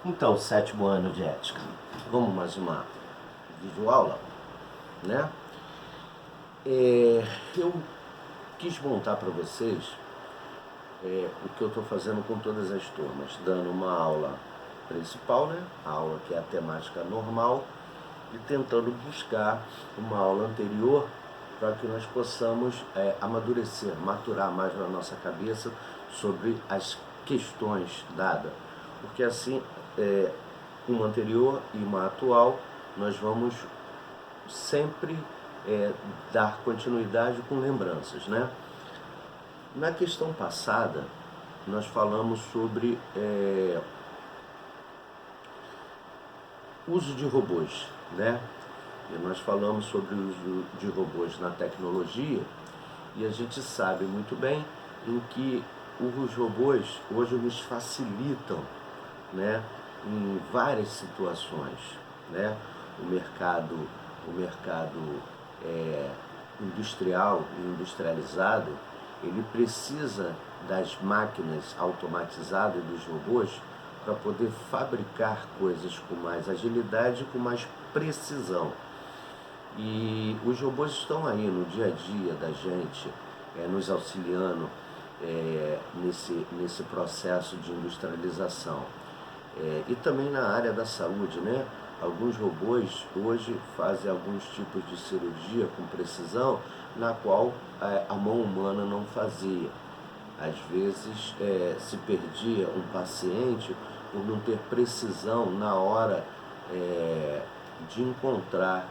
Então, sétimo ano de ética. Vamos mais uma videoaula, né? Eu quis montar para vocês o que eu estou fazendo com todas as turmas, dando uma aula principal, né? A aula que é a temática normal, e tentando buscar uma aula anterior para que nós possamos amadurecer, maturar mais na nossa cabeça sobre as questões dadas. Porque assim, uma anterior e uma atual, nós vamos sempre dar continuidade com lembranças, né? Na questão passada, nós falamos sobre uso de robôs, né? E nós falamos sobre o uso de robôs na tecnologia, e a gente sabe muito bem em que os robôs hoje nos facilitam, né, em várias situações, né? O mercado industrial e industrializado, ele precisa das máquinas automatizadas e dos robôs para poder fabricar coisas com mais agilidade e com mais precisão. E os robôs estão aí no dia a dia da gente, nos auxiliando nesse processo de industrialização. E também na área da saúde, né? Alguns robôs hoje fazem alguns tipos de cirurgia com precisão, na qual a mão humana não fazia. Às vezes se perdia um paciente por não ter precisão na hora de encontrar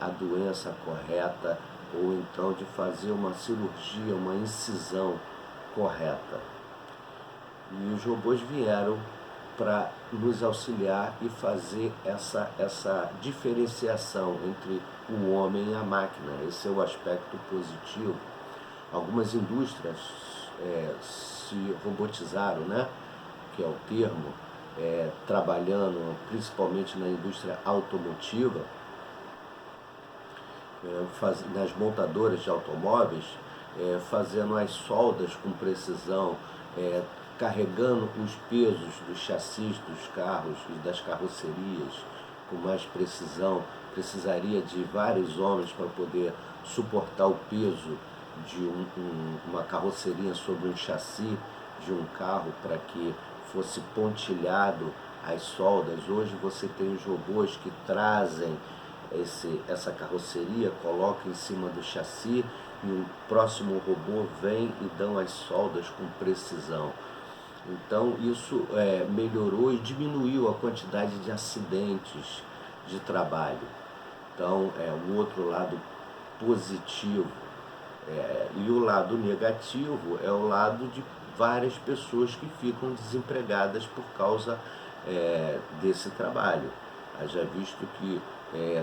a doença correta, ou então de fazer uma cirurgia, uma incisão correta. E os robôs vieram para nos auxiliar e fazer essa diferenciação entre o homem e a máquina. Esse é o aspecto positivo. Algumas indústrias se robotizaram, né? Que é o termo, trabalhando principalmente na indústria automotiva, nas montadoras de automóveis, fazendo as soldas com precisão, carregando os pesos dos chassis dos carros e das carrocerias com mais precisão. Precisaria de vários homens para poder suportar o peso de uma carroceria sobre um chassi de um carro, para que fosse pontilhado as soldas. Hoje você tem os robôs que trazem essa carroceria, coloca em cima do chassi, e o próximo robô vem e dão as soldas com precisão. Então isso melhorou e diminuiu a quantidade de acidentes de trabalho. Então é um outro lado positivo. E o lado negativo é o lado de várias pessoas que ficam desempregadas por causa desse trabalho. Haja visto que,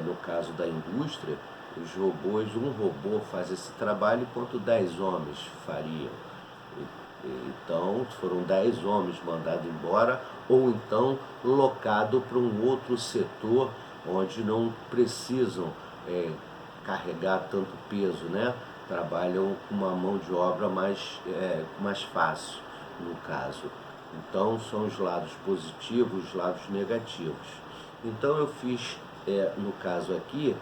no caso da indústria, os robôs, um robô faz esse trabalho enquanto 10 homens fariam. Então foram 10 homens mandados embora, ou então locado para um outro setor onde não precisam carregar tanto peso, né? Trabalham com uma mão de obra mais fácil, no caso. Então são os lados positivos, os lados negativos. Então eu fiz, no caso aqui,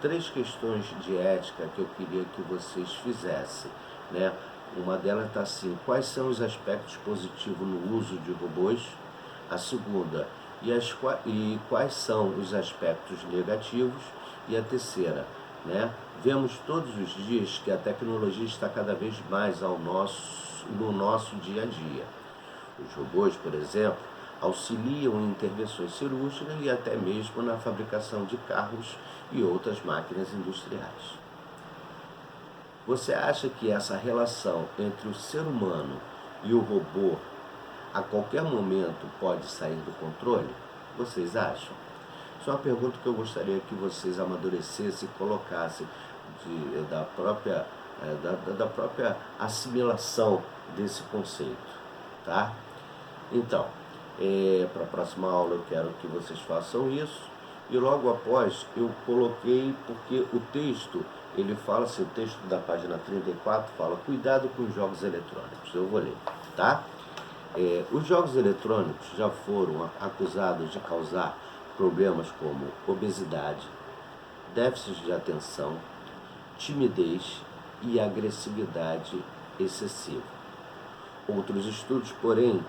3 questões de ética que eu queria que vocês fizessem, né? Uma delas está assim: quais são os aspectos positivos no uso de robôs? A segunda, e quais são os aspectos negativos? E a terceira, né? Vemos todos os dias que a tecnologia está cada vez mais no nosso dia a dia. Os robôs, por exemplo, auxiliam em intervenções cirúrgicas e até mesmo na fabricação de carros e outras máquinas industriais. Você acha que essa relação entre o ser humano e o robô a qualquer momento pode sair do controle? Vocês acham? Isso é uma pergunta que eu gostaria que vocês amadurecessem e colocassem da própria assimilação desse conceito, tá? Então, para a próxima aula eu quero que vocês façam isso. E logo após eu coloquei, porque o texto, ele fala assim, o texto da página 34 fala: cuidado com os jogos eletrônicos. Eu vou ler, tá? Os jogos eletrônicos já foram acusados de causar problemas como obesidade, déficit de atenção, timidez e agressividade excessiva. Outros estudos, porém,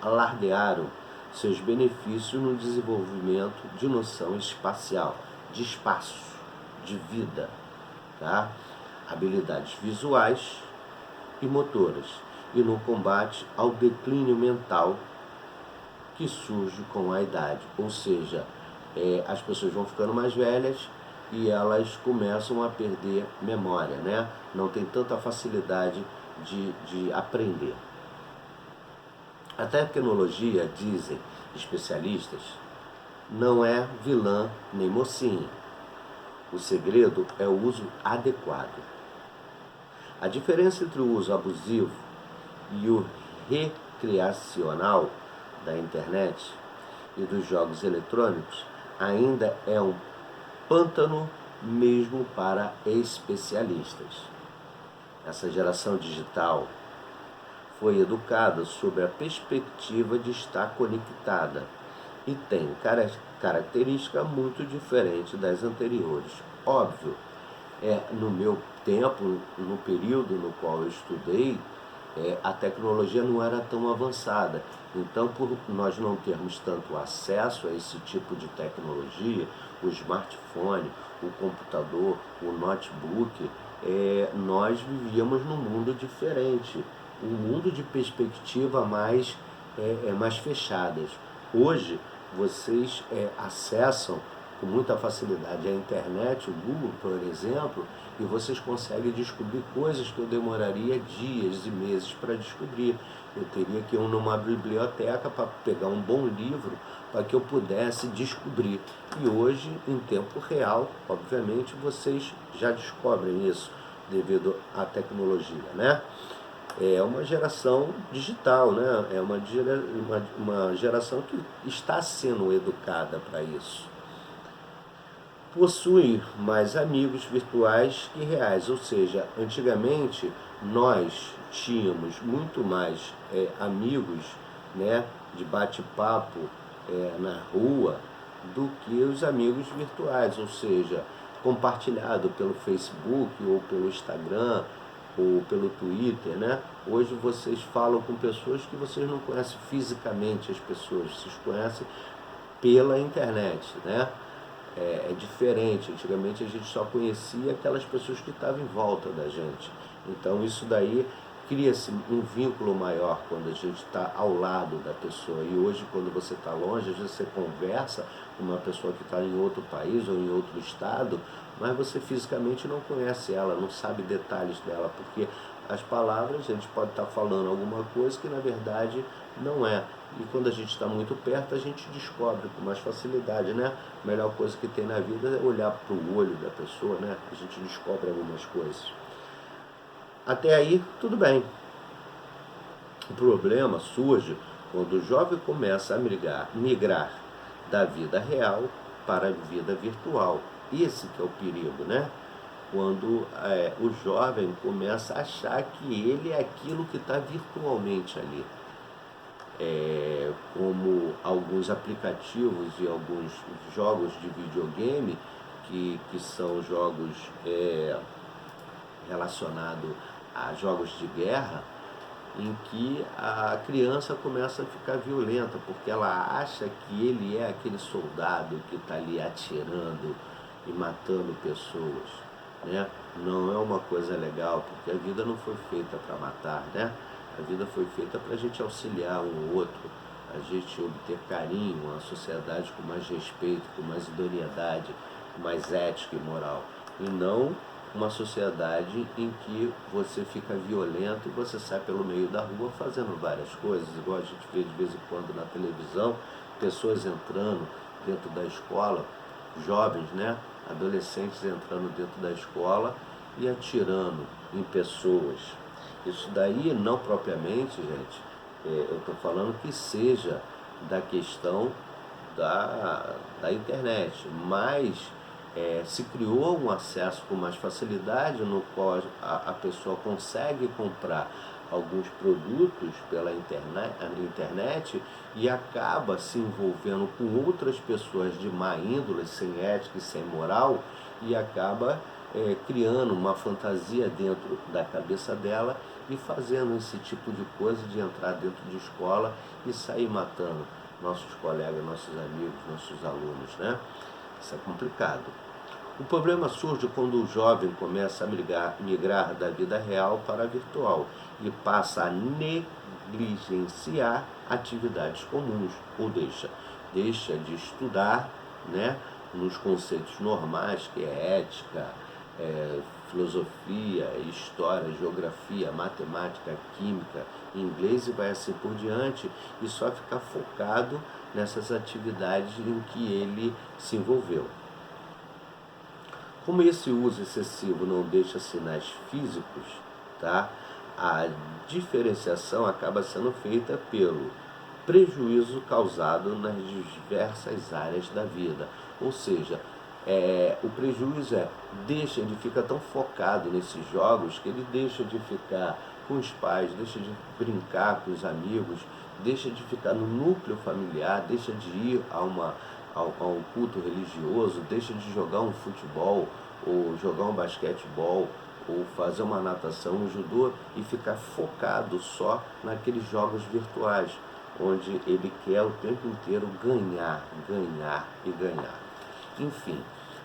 alardearam seus benefícios no desenvolvimento de noção espacial, de espaço, de vida, tá? Habilidades visuais e motoras, e no combate ao declínio mental que surge com a idade. Ou seja, as pessoas vão ficando mais velhas e elas começam a perder memória, né? Não tem tanta facilidade de aprender. A tecnologia, dizem especialistas, não é vilã nem mocinha. O segredo é o uso adequado. A diferença entre o uso abusivo e o recreacional da internet e dos jogos eletrônicos ainda é um pântano mesmo para especialistas. Essa geração digital foi educada sob a perspectiva de estar conectada e tem característica muito diferente das anteriores. Óbvio, no meu tempo, no período no qual eu estudei, a tecnologia não era tão avançada. Então, por nós não termos tanto acesso a esse tipo de tecnologia, o smartphone, o computador, o notebook, nós vivíamos num mundo diferente, um mundo de perspectiva mais fechadas. Hoje, vocês acessam com muita facilidade a internet, o Google, por exemplo, e vocês conseguem descobrir coisas que eu demoraria dias e meses para descobrir. Eu teria que ir numa biblioteca para pegar um bom livro para que eu pudesse descobrir. E hoje, em tempo real, obviamente, vocês já descobrem isso devido à tecnologia, né? É uma geração digital, né? É uma geração que está sendo educada para isso. Possui mais amigos virtuais que reais, ou seja, antigamente nós tínhamos muito mais amigos, né, de bate-papo na rua do que os amigos virtuais, ou seja, compartilhado pelo Facebook ou pelo Instagram ou pelo Twitter, né? Hoje vocês falam com pessoas que vocês não conhecem fisicamente as pessoas, vocês conhecem pela internet, né? É diferente. Antigamente a gente só conhecia aquelas pessoas que estavam em volta da gente. Então isso daí cria-se um vínculo maior quando a gente está ao lado da pessoa. E hoje, quando você está longe, às vezes você conversa com uma pessoa que está em outro país ou em outro estado, mas você fisicamente não conhece ela, não sabe detalhes dela, porque as palavras, a gente pode estar falando alguma coisa que na verdade não é. E quando a gente está muito perto, a gente descobre com mais facilidade, né? A melhor coisa que tem na vida é olhar para o olho da pessoa, né? A gente descobre algumas coisas. Até aí, tudo bem. O problema surge quando o jovem começa a migrar da vida real para a vida virtual. Esse que é o perigo, né? Quando o jovem começa a achar que ele é aquilo que está virtualmente ali. Como alguns aplicativos e alguns jogos de videogame, que são jogos relacionados a jogos de guerra, em que a criança começa a ficar violenta, porque ela acha que ele é aquele soldado que está ali atirando e matando pessoas, né? Não é uma coisa legal, porque a vida não foi feita para matar, né? A vida foi feita para a gente auxiliar um outro, a gente obter carinho, uma sociedade com mais respeito, com mais idoneidade, com mais ética e moral, e não uma sociedade em que você fica violento e você sai pelo meio da rua fazendo várias coisas, igual a gente vê de vez em quando na televisão, pessoas entrando dentro da escola, jovens, né, adolescentes entrando dentro da escola e atirando em pessoas. Isso daí não propriamente, gente, eu estou falando que seja da questão da internet, mas se criou um acesso com mais facilidade no qual a pessoa consegue comprar alguns produtos pela internet e acaba se envolvendo com outras pessoas de má índole, sem ética e sem moral, e acaba criando uma fantasia dentro da cabeça dela e fazendo esse tipo de coisa de entrar dentro de escola e sair matando nossos colegas, nossos amigos, nossos alunos, né? Isso é complicado. O problema surge quando o jovem começa a migrar da vida real para a virtual e passa a negligenciar atividades comuns, ou deixa de estudar, né, nos conceitos normais, que é ética, filosofia, história, geografia, matemática, química, inglês e vai assim por diante, e só ficar focado nessas atividades em que ele se envolveu. Como esse uso excessivo não deixa sinais físicos, tá? A diferenciação acaba sendo feita pelo prejuízo causado nas diversas áreas da vida. Ou seja, o prejuízo ele fica tão focado nesses jogos que ele deixa de ficar com os pais, deixa de brincar com os amigos, deixa de ficar no núcleo familiar, deixa de ir a um culto religioso, deixa de jogar um futebol, ou jogar um basquetebol, ou fazer uma natação, um judô, e ficar focado só naqueles jogos virtuais, onde ele quer o tempo inteiro ganhar, ganhar e ganhar. Enfim,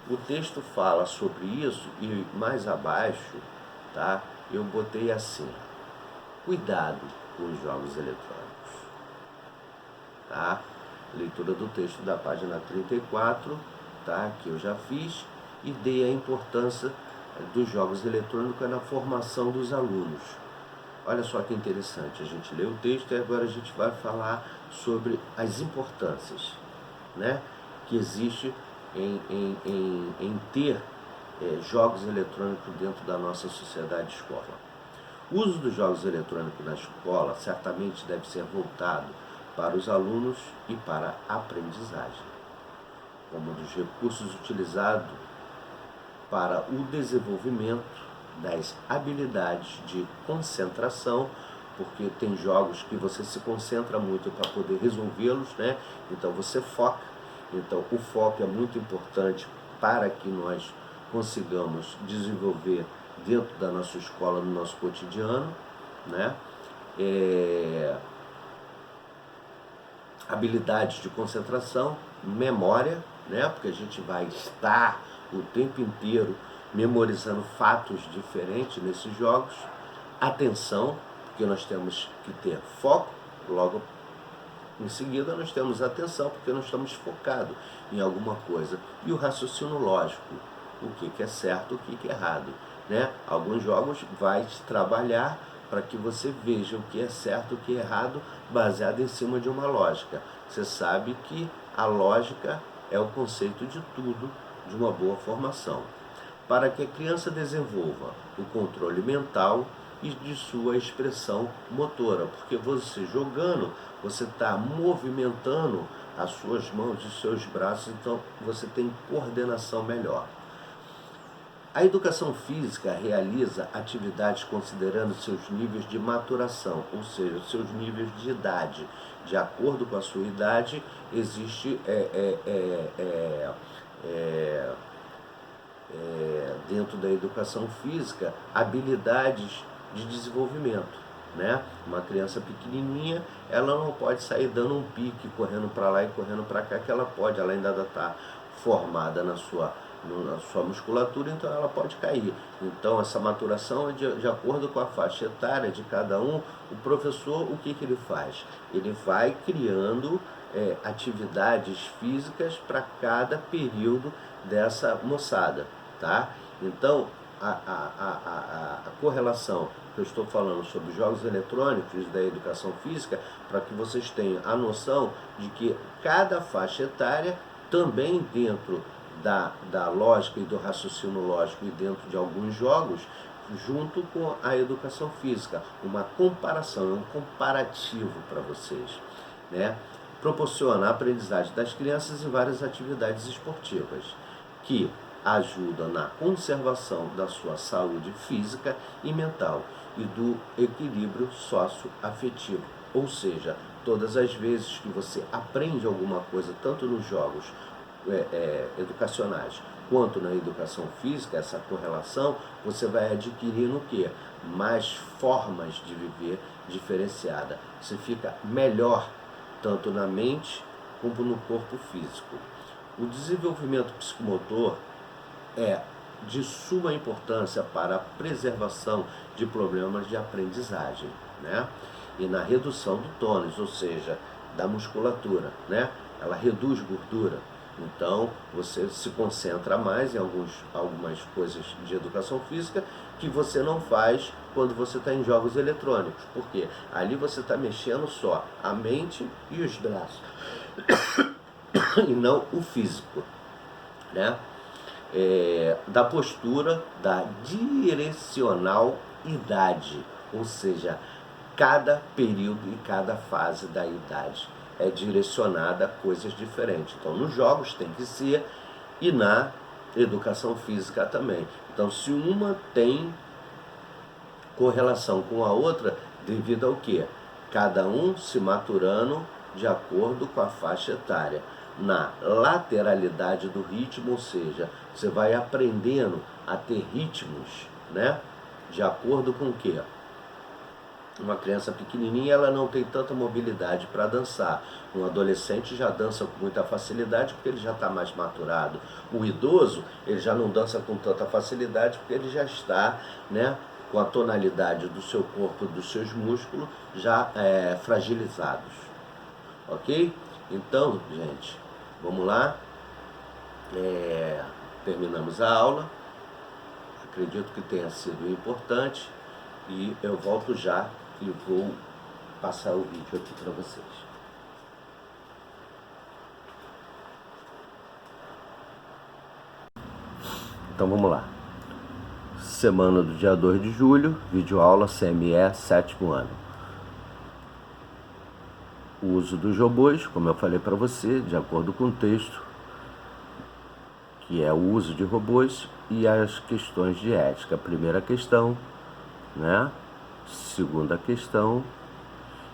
o texto fala sobre isso e mais abaixo, tá, eu botei assim: cuidado com os jogos eletrônicos, tá? Leitura do texto da página 34, tá, que eu já fiz, e dei a importância dos jogos eletrônicos na formação dos alunos. Olha só que interessante, a gente leu o texto e agora a gente vai falar sobre as importâncias, né, que existe em ter jogos eletrônicos dentro da nossa sociedade de escola. O uso dos jogos eletrônicos na escola certamente deve ser voltado para os alunos e para a aprendizagem, como dos recursos utilizados para o desenvolvimento das habilidades de concentração, porque tem jogos que você se concentra muito para poder resolvê-los, né? Então você foca. Então o foco é muito importante para que nós consigamos desenvolver dentro da nossa escola, no nosso cotidiano, né? Habilidades de concentração, memória, né? Porque a gente vai estar o tempo inteiro memorizando fatos diferentes nesses jogos. Atenção, porque nós temos que ter foco, logo em seguida nós temos atenção, porque nós estamos focados em alguma coisa. E o raciocínio lógico, o que é certo, o que é errado, né? Alguns jogos vai trabalhar para que você veja o que é certo, o que é errado, baseado em cima de uma lógica. Você sabe que a lógica é o conceito de tudo, de uma boa formação, para que a criança desenvolva o controle mental e de sua expressão motora, porque você jogando, você está movimentando as suas mãos e seus braços, então você tem coordenação melhor. A educação física realiza atividades considerando seus níveis de maturação, ou seja, seus níveis de idade. De acordo com a sua idade, existe dentro da educação física habilidades de desenvolvimento, né? Uma criança pequenininha, ela não pode sair dando um pique, correndo para lá e correndo para cá, que ela pode, ela ainda está formada na sua musculatura, então ela pode cair. Então essa maturação é de acordo com a faixa etária de cada um. O professor, o que ele faz? Ele vai criando atividades físicas para cada período dessa moçada, tá? Então a correlação que eu estou falando sobre jogos eletrônicos da educação física, para que vocês tenham a noção de que cada faixa etária, também dentro da lógica e do raciocínio lógico e dentro de alguns jogos, junto com a educação física, uma comparação, um comparativo para vocês, né? Proporciona a aprendizagem das crianças em várias atividades esportivas, que ajudam na conservação da sua saúde física e mental. e do equilíbrio socioafetivo. Ou seja, todas as vezes que você aprende alguma coisa, tanto nos jogos educacionais quanto na educação física, essa correlação, você vai adquirindo o quê? Mais formas de viver diferenciada. Você fica melhor tanto na mente como no corpo físico. O desenvolvimento psicomotor é de suma importância para a preservação de problemas de aprendizagem, né? E na redução do tônus, ou seja, da musculatura, né? Ela reduz gordura. Então, você se concentra mais em algumas coisas de educação física que você não faz quando você está em jogos eletrônicos. Por quê? Ali você está mexendo só a mente e os braços, e não o físico, né? Da postura, da direcionalidade, ou seja, cada período e cada fase da idade é direcionada a coisas diferentes. Então, nos jogos tem que ser, e na educação física também. Então, se uma tem correlação com a outra, devido ao quê? Cada um se maturando de acordo com a faixa etária. Na lateralidade do ritmo, ou seja, você vai aprendendo a ter ritmos, né? De acordo com o quê? Uma criança pequenininha, ela não tem tanta mobilidade para dançar. Um adolescente já dança com muita facilidade porque ele já está mais maturado. O idoso, ele já não dança com tanta facilidade porque ele já está, né, com a tonalidade do seu corpo, dos seus músculos já fragilizados. Ok? Então, gente, vamos lá. Terminamos a aula. Acredito que tenha sido importante. E eu volto já e vou passar o vídeo aqui para vocês. Então vamos lá. Semana do dia 2 de julho, videoaula CME 7º ano. O uso dos robôs, como eu falei para você, de acordo com o texto, que é o uso de robôs e as questões de ética. Primeira questão, né? Segunda questão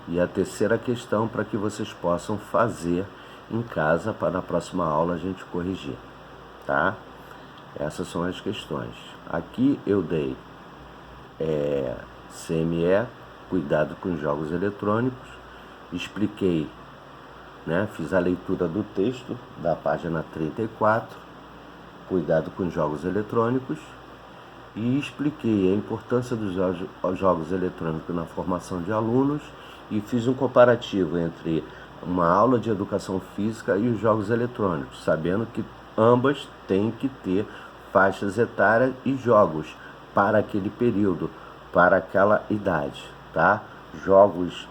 e a terceira questão para que vocês possam fazer em casa para na próxima aula a gente corrigir, tá? Essas são as questões. Aqui eu dei CME, cuidado com jogos eletrônicos, expliquei, né? Fiz a leitura do texto da página 34, cuidado com jogos eletrônicos, e expliquei a importância dos jogos eletrônicos na formação de alunos e fiz um comparativo entre uma aula de educação física e os jogos eletrônicos, sabendo que ambas têm que ter faixas etárias e jogos para aquele período, para aquela idade, tá? Jogos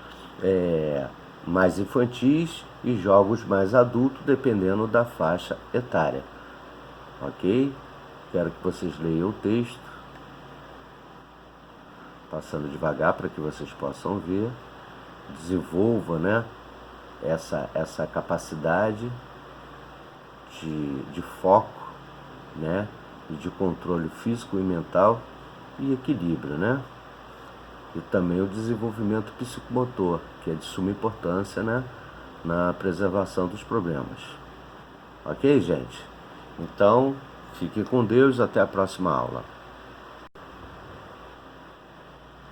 mais infantis e jogos mais adultos, dependendo da faixa etária, ok? Quero que vocês leiam o texto, passando devagar para que vocês possam ver. Desenvolva, né, essa capacidade de foco, né, e de controle físico e mental e equilíbrio, né? E também o desenvolvimento psicomotor, que é de suma importância, né, na preservação dos problemas. Ok, gente? Então, fique com Deus, até a próxima aula.